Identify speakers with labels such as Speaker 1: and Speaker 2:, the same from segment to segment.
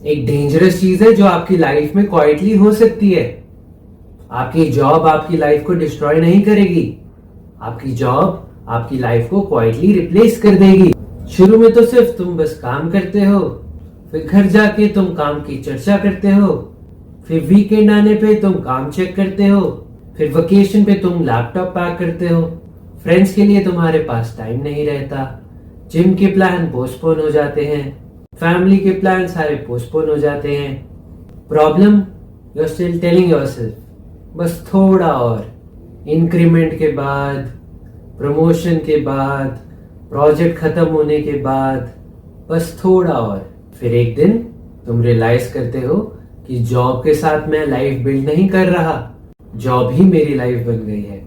Speaker 1: एक डेंजरस चीज है जो आपकी लाइफ में क्वाइटली हो सकती है। आपकी जॉब आपकी लाइफ को डिस्ट्रॉय नहीं करेगी। आपकी जॉब आपकी लाइफ को क्वाइटली रिप्लेस कर देगी। शुरू में तो सिर्फ तुम बस काम करते हो, फिर घर जाके तुम काम की चर्चा करते हो, फिर वीकेंड आने पे तुम काम चेक करते हो, फिर वेकेशन पे तुम लैपटॉप पैक करते हो। फ्रेंड्स के लिए तुम्हारे पास टाइम नहीं रहता। जिम के प्लान पोस्टपोन हो जाते हैं। फैमिली के प्लान सारे पोस्टपोन हो जाते हैं। Problem, you are still telling yourself बस थोड़ा और। इंक्रीमेंट के बाद, प्रमोशन के बाद, प्रोजेक्ट खत्म होने के बाद, बस थोड़ा और। फिर एक दिन तुम रियलाइज करते हो कि जॉब के साथ मैं लाइफ बिल्ड नहीं कर रहा, जॉब ही मेरी लाइफ बन गई है।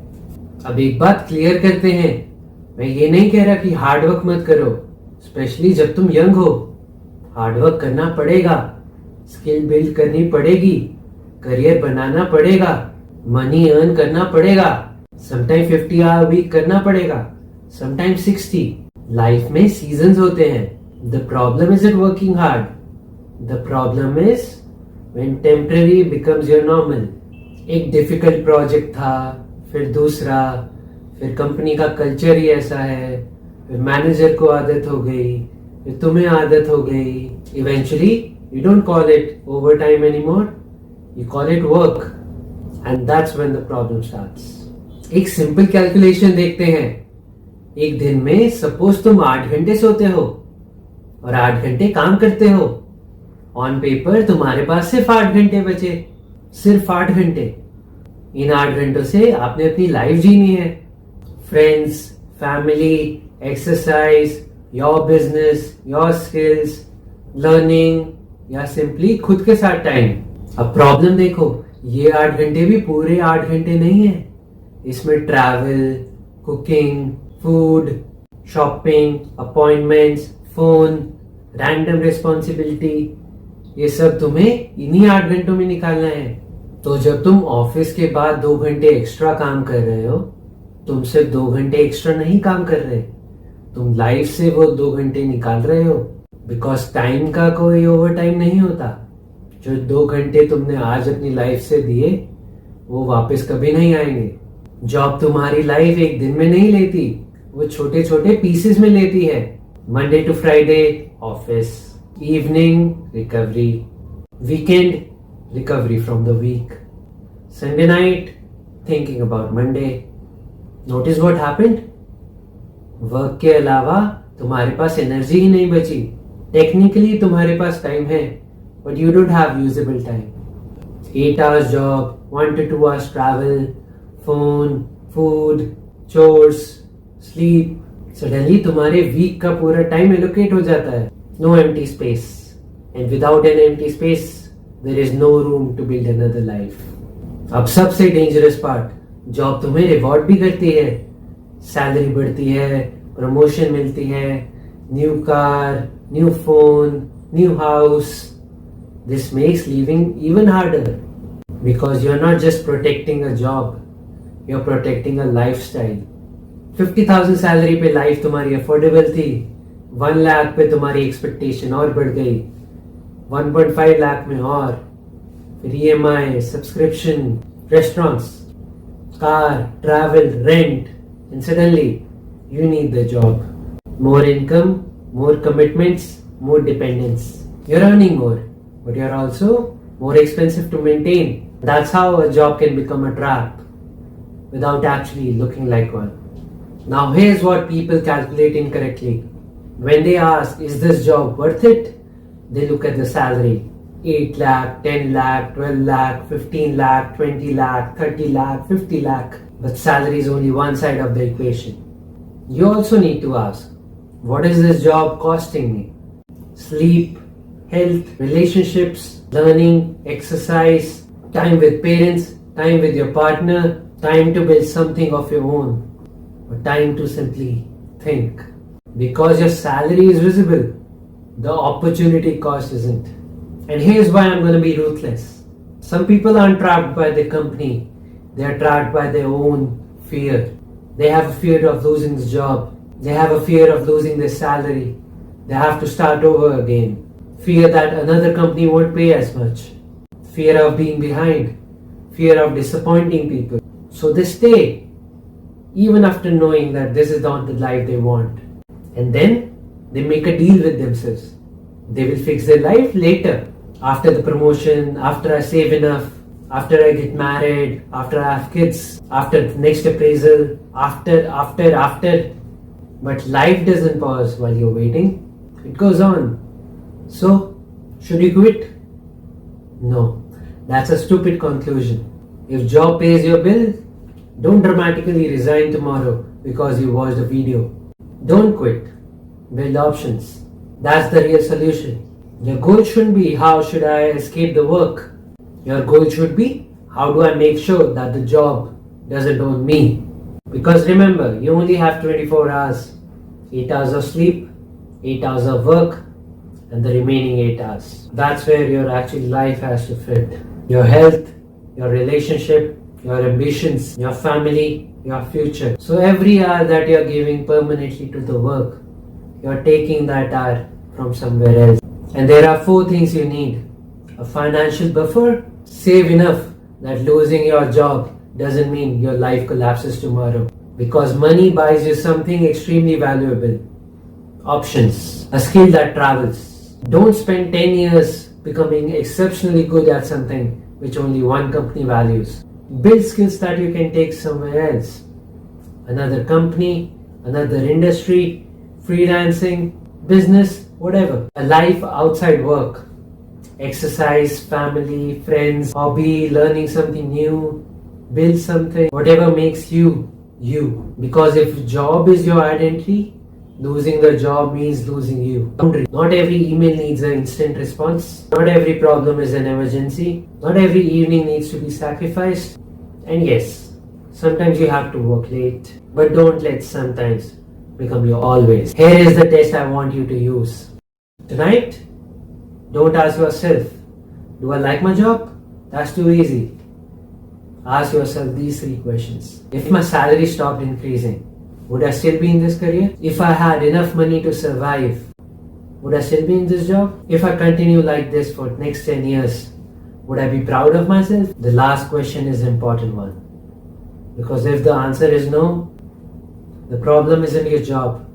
Speaker 1: अब एक बात क्लियर करते हैं, मैं ये नहीं कह रहा कि हार्डवर्क मत करो, स्पेशली जब तुम यंग हो। हार्डवर्क करना पड़ेगा, स्किल बिल्ड करनी पड़ेगी, करियर बनाना पड़ेगा, मनी अर्न करना पड़ेगा, समटाइम 50 आवर वीक करना पड़ेगा, समटाइम 60। लाइफ में सीजन्स होते हैं। The problem is it working hard, the problem is when temporary becomes your normal. एक डिफिकल्ट प्रोजेक्ट था, फिर दूसरा, फिर कंपनी का कल्चर ही ऐसा है, फिर मैनेजर को आदत हो गई, फिर तुम्हें आदत हो गई। Eventually you don't call it over time anymore, you call it work, and that's when the problem starts. एक सिंपल कैलकुलेशन देखते हैं। एक दिन में सपोज तुम 8 घंटे सोते हो और 8 घंटे काम करते हो। ऑन पेपर तुम्हारे पास सिर्फ 8 घंटे बचे, सिर्फ 8 घंटे। इन 8 घंटों से आपने अपनी लाइफ जीनी है। Friends, family, exercise, your business, your skills, learning, या सिंपली खुद के साथ टाइम। अब प्रॉब्लम देखो, ये 8 घंटे भी पूरे 8 घंटे नहीं है। इसमें travel, cooking, food, shopping, appointments, phone, random responsibility, ये सब तुम्हें इन्हीं 8 घंटों में निकालना है। तो जब तुम ऑफिस के बाद 2 घंटे एक्स्ट्रा काम कर रहे हो, तुम सिर्फ 2 घंटे एक्स्ट्रा नहीं काम कर रहे, तुम लाइफ से वो 2 घंटे निकाल रहे हो। बिकॉज टाइम का कोई ओवर टाइम नहीं होता। जो 2 घंटे तुमने आज अपनी लाइफ से दिए, वो वापस कभी नहीं आएंगे। जॉब तुम्हारी लाइफ एक दिन में नहीं लेती, वो छोटे छोटे पीसेस में लेती है। Monday to Friday office, evening recovery, weekend recovery from the week, Sunday night thinking about Monday. Notice what happened? Work के अलावा तुम्हारे पास एनर्जी ही नहीं बची। टेक्निकली तुम्हारे पास टाइम है, but you don't have usable time. 8 hours job, 1 to 2 hours travel, phone, food, chores, sleep. Suddenly तुम्हारे week का पूरा टाइम एलोकेट हो जाता है। No empty space, and without an empty space there is no room to build another life. अब सबसे dangerous part, job तुम्हें reward भी करती है, सैलरी बढ़ती है, प्रमोशन मिलती है, new car, new phone, new house. This makes living even harder because you are not just protecting a job, you are protecting a lifestyle. 50,000 salary पे life तुम्हारी अफोर्डेबल थी, 1 लाख पे तुम्हारी एक्सपेक्टेशन और बढ़ गई, 1.5 लाख में और, फिर EMI, subscription, restaurants, car, travel, rent, and suddenly you need the job. More income, more commitments, more dependence. You're earning more, but you're also more expensive to maintain. That's how a job can become a trap without actually looking like one. Now here's what people calculate incorrectly. When they ask, is this job worth it? They look at the salary, 8 lakh, 10 lakh, 12 lakh, 15 lakh, 20 lakh, 30 lakh, 50 lakh. But salary is only one side of the equation. You also need to ask, what is this job costing me? Sleep, health, relationships, learning, exercise, time with parents, time with your partner, time to build something of your own, or time to simply think. Because your salary is visible, the opportunity cost isn't. And here's why I'm going to be ruthless. Some people aren't trapped by the company, they are trapped by their own fear. They have a fear of losing the job, they have a fear of losing their salary, they have to start over again. fear that another company won't pay as much, fear of being behind, fear of disappointing people. So they stay, even after knowing that this is not the life they want. And then they make a deal with themselves. They will fix their life later, after the promotion, after I save enough, after I get married, after I have kids, after the next appraisal, after. But life doesn't pause while you're waiting. It goes on. So, should you quit? No. That's a stupid conclusion. If job pays your bill, don't dramatically resign tomorrow because you watched a video. Don't quit. Build options. That's the real solution. Your goal shouldn't be how should I escape the work. Your goal should be how do I make sure that the job doesn't own me. Because remember, you only have 24 hours. 8 hours of sleep, 8 hours of work, and the remaining 8 hours. That's where your actual life has to fit. Your health, your relationship, your ambitions, your family, your future. So every hour that you're giving permanently to the work, you're taking that hour from somewhere else. And there are 4 things you need. A financial buffer, save enough that losing your job doesn't mean your life collapses tomorrow. Because money buys you something extremely valuable. Options, a skill that travels. Don't spend 10 years becoming exceptionally good at something which only one company values. Build skills that you can take somewhere else. Another company, another industry, freelancing, business, whatever. A life outside work. Exercise, family, friends, hobby, learning something new, build something, whatever makes you, you. Because if job is your identity, losing the job means losing you. Not every email needs an instant response. Not every problem is an emergency. Not every evening needs to be sacrificed. And yes, sometimes you have to work late. But don't let sometimes become your always. Here is the test I want you to use. Tonight, don't ask yourself, do I like my job? That's too easy. Ask yourself these 3 questions. If my salary stopped increasing, would I still be in this career? If I had enough money to survive, would I still be in this job? If I continue like this for next 10 years, would I be proud of myself? The last question is an important one. Because if the answer is no, the problem isn't your job.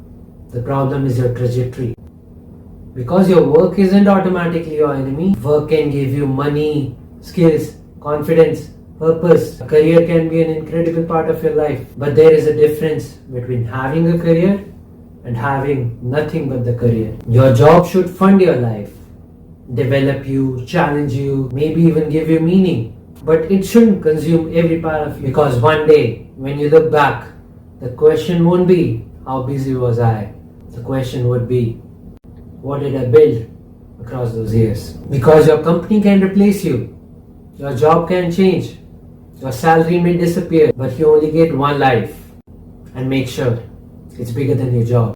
Speaker 1: The problem is your trajectory. Because your work isn't automatically your enemy. Work can give you money, skills, confidence, purpose. A career can be an incredible part of your life. But there is a difference between having a career and having nothing but the career. Your job should fund your life, develop you, challenge you, maybe even give you meaning. But it shouldn't consume every part of you. Because one day, when you look back, the question won't be, how busy was I? The question would be, what did I build across those years? Because your company can replace you. Your job can change. Your salary may disappear, but you only get one life. And make sure it's bigger than your job.